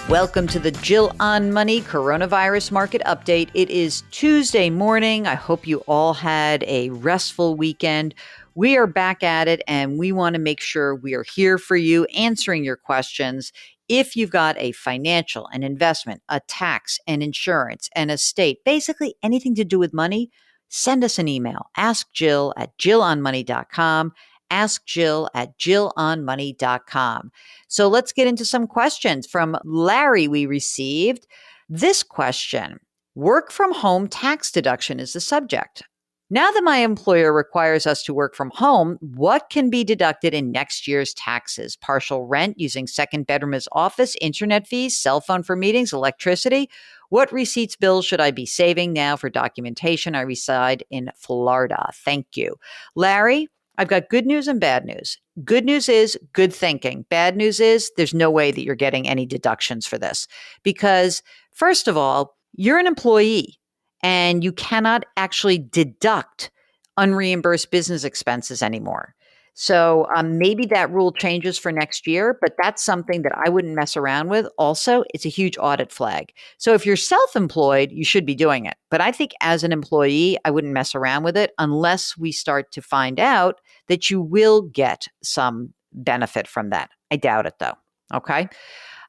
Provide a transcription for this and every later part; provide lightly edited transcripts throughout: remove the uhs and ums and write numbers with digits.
Welcome to the Jill on Money Coronavirus Market Update. It is Tuesday morning. I hope you all had a restful weekend. We are back at it, and we want to make sure we are here for you, answering your questions. If you've got a financial, an investment, a tax, an insurance, an estate, basically anything to do with money, send us an email. Ask Jill at jillonmoney.com. Ask Jill at jillonmoney.com. So let's get into some questions from Larry we received. This question, work from home tax deduction is the subject. Now that my employer requires us to work from home, what can be deducted in next year's taxes? Partial rent using second bedroom as office, internet fees, cell phone for meetings, electricity? What receipts bills should I be saving now for documentation? I reside in Florida. Thank you. Larry, I've got good news and bad news. Good news is good thinking. Bad news is there's no way that you're getting any deductions for this because, first of all, you're an employee and you cannot actually deduct unreimbursed business expenses anymore. So maybe that rule changes for next year, but that's something that I wouldn't mess around with. Also, it's a huge audit flag. So if you're self-employed, you should be doing it. But I think as an employee, I wouldn't mess around with it unless we start to find out that you will get some benefit from that. I doubt it though. Okay.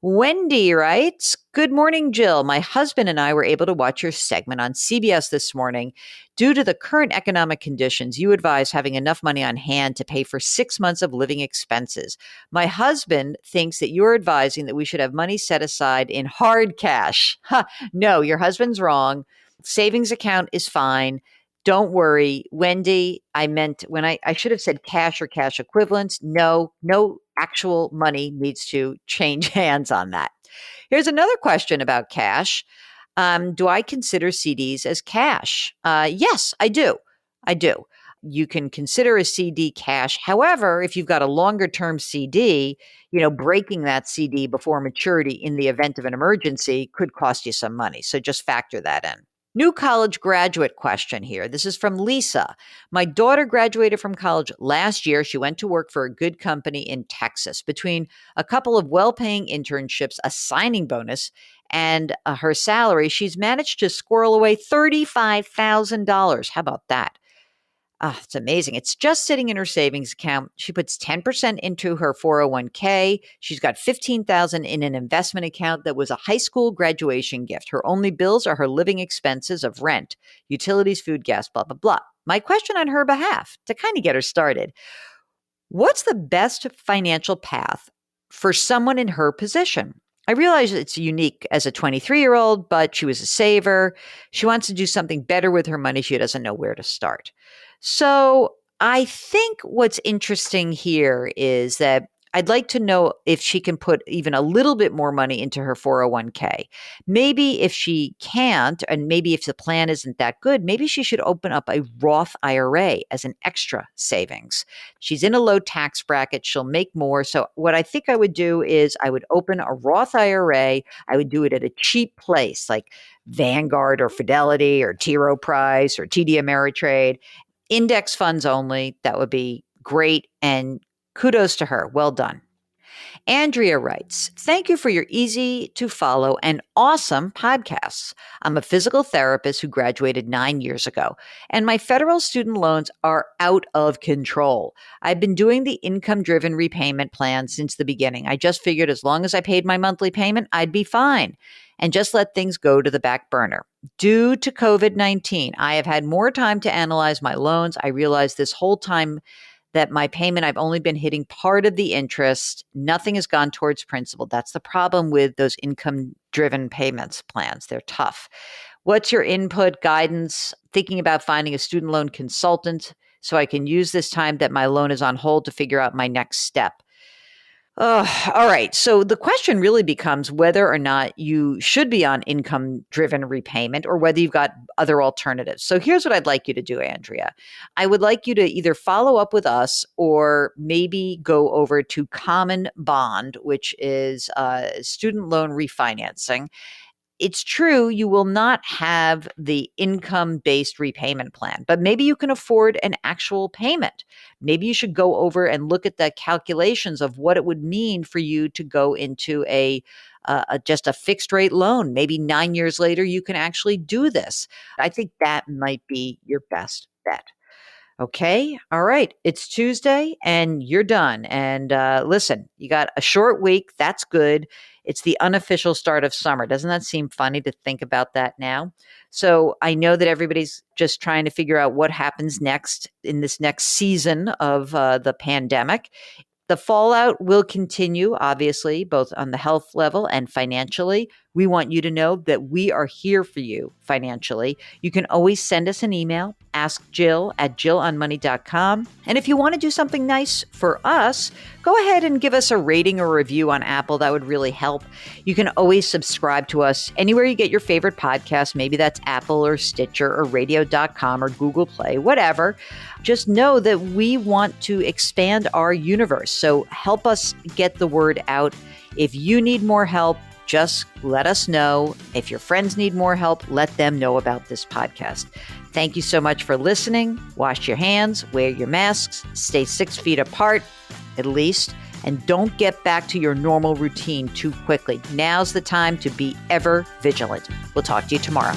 Wendy writes, good morning, Jill. My husband and I were able to watch your segment on CBS this morning. Due to the current economic conditions, you advise having enough money on hand to pay for 6 months of living expenses. My husband thinks that you're advising that we should have money set aside in hard cash. No, your husband's wrong. Savings account is fine. Don't worry, Wendy. I meant when I should have said cash or cash equivalents. No actual money needs to change hands on that. Here's another question about cash. Do I consider CDs as cash? Yes, I do. You can consider a CD cash. However, if you've got a longer term CD, breaking that CD before maturity in the event of an emergency could cost you some money. So just factor that in. New college graduate question here. This is from Lisa. My daughter graduated from college last year. She went to work for a good company in Texas. Between a couple of well-paying internships, a signing bonus, and her salary, she's managed to squirrel away $35,000. How about that? It's amazing. It's just sitting in her savings account. She puts 10% into her 401k. She's got $15,000 in an investment account that was a high school graduation gift. Her only bills are her living expenses of rent, utilities, food, gas, blah, blah, blah. My question on her behalf, to kind of get her started, what's the best financial path for someone in her position? I realize it's unique as a 23-year-old, but she was a saver. She wants to do something better with her money. She doesn't know where to start. So I think what's interesting here is that I'd like to know if she can put even a little bit more money into her 401k. Maybe if she can't, and maybe if the plan isn't that good, maybe she should open up a Roth IRA as an extra savings. She's in a low tax bracket. She'll make more. So what I think I would do is I would open a Roth IRA. I would do it at a cheap place like Vanguard or Fidelity or T. Rowe Price or TD Ameritrade. Index funds only. That would be great. And kudos to her. Well done. Andrea writes, thank you for your easy to follow and awesome podcasts. I'm a physical therapist who graduated 9 years ago, and my federal student loans are out of control. I've been doing the income-driven repayment plan since the beginning. I just figured as long as I paid my monthly payment, I'd be fine and just let things go to the back burner. Due to COVID-19, I have had more time to analyze my loans. I realized this whole time that my payment, I've only been hitting part of the interest. Nothing has gone towards principal. That's the problem with those income-driven payments plans. They're tough. What's your input, guidance? Thinking about finding a student loan consultant so I can use this time that my loan is on hold to figure out my next step. All right. So the question really becomes whether or not you should be on income-driven repayment or whether you've got other alternatives. So here's what I'd like you to do, Andrea. I would like you to either follow up with us or maybe go over to Common Bond, which is student loan refinancing. it's true, you will not have the income-based repayment plan, but maybe you can afford an actual payment. Maybe you should go over and look at the calculations of what it would mean for you to go into just a fixed rate loan. Maybe 9 years later, you can actually do this. I think that might be your best bet. Okay. All right. It's Tuesday and you're done. And listen, you got a short week. That's good. It's the unofficial start of summer. Doesn't that seem funny to think about that now? So I know that everybody's just trying to figure out what happens next in this next season of the pandemic. The fallout will continue, obviously, both on the health level and financially. We want you to know that we are here for you financially. You can always send us an email, askjill@jillonmoney.com. And if you want to do something nice for us, go ahead and give us a rating or review on Apple. That would really help. You can always subscribe to us anywhere you get your favorite podcast. Maybe that's Apple or Stitcher or radio.com or Google Play, whatever. Just know that we want to expand our universe. So help us get the word out. If you need more help, just let us know. If your friends need more help, let them know about this podcast. Thank you so much for listening. Wash your hands, wear your masks, stay 6 feet apart, at least, and don't get back to your normal routine too quickly. Now's the time to be ever vigilant. We'll talk to you tomorrow.